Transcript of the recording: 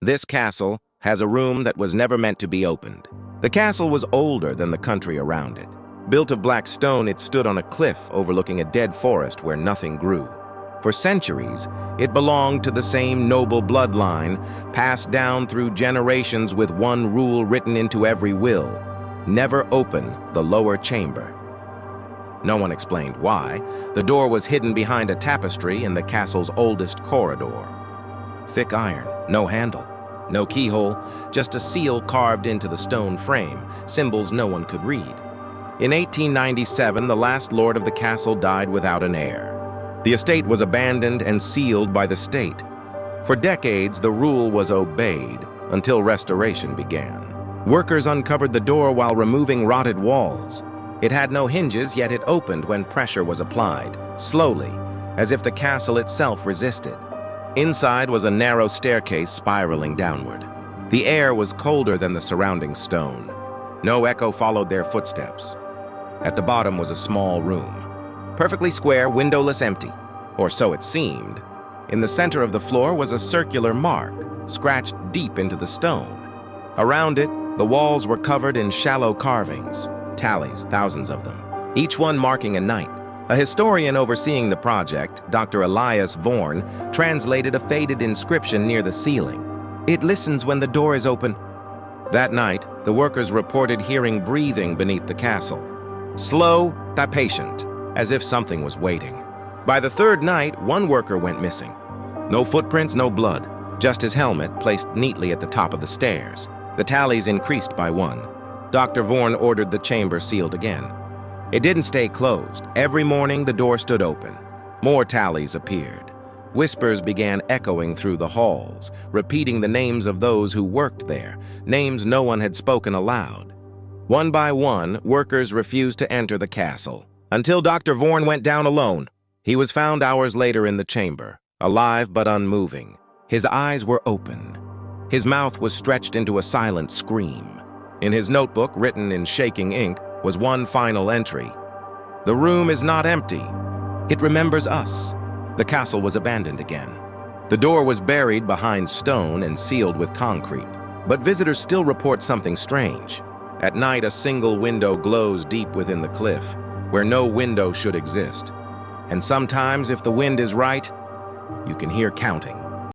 This castle has a room that was never meant to be opened. The castle was older than the country around it. Built of black stone, it stood on a cliff overlooking a dead forest where nothing grew. For centuries, it belonged to the same noble bloodline, passed down through generations with one rule written into every will: never open the lower chamber. No one explained why. The door was hidden behind a tapestry in the castle's oldest corridor. Thick iron, no handle, no keyhole, just a seal carved into the stone frame, symbols no one could read. In 1897, the last lord of the castle died without an heir. The estate was abandoned and sealed by the state. For decades, the rule was obeyed until restoration began. Workers uncovered the door while removing rotted walls. It had no hinges, yet it opened when pressure was applied, slowly, as if the castle itself resisted. Inside was a narrow staircase spiraling downward. The air was colder than the surrounding stone. No echo followed their footsteps. At the bottom was a small room. Perfectly square, windowless, empty. Or so it seemed. In the center of the floor was a circular mark, scratched deep into the stone. Around it, the walls were covered in shallow carvings, tallies, thousands of them, each one marking a night. A historian overseeing the project, Dr. Elias Vorn, translated a faded inscription near the ceiling. "It listens when the door is open." That night, the workers reported hearing breathing beneath the castle. Slow, but patient, as if something was waiting. By the third night, one worker went missing. No footprints, no blood, just his helmet placed neatly at the top of the stairs. The tallies increased by one. Dr. Vorn ordered the chamber sealed again. It didn't stay closed. Every morning, the door stood open. More tallies appeared. Whispers began echoing through the halls, repeating the names of those who worked there, names no one had spoken aloud. One by one, workers refused to enter the castle, until Dr. Vorn went down alone. He was found hours later in the chamber, alive but unmoving. His eyes were open. His mouth was stretched into a silent scream. In his notebook, written in shaking ink, was one final entry. "The room is not empty. It remembers us." The castle was abandoned again. The door was buried behind stone and sealed with concrete. But visitors still report something strange. At night, a single window glows deep within the cliff, where no window should exist. And sometimes, if the wind is right, you can hear counting.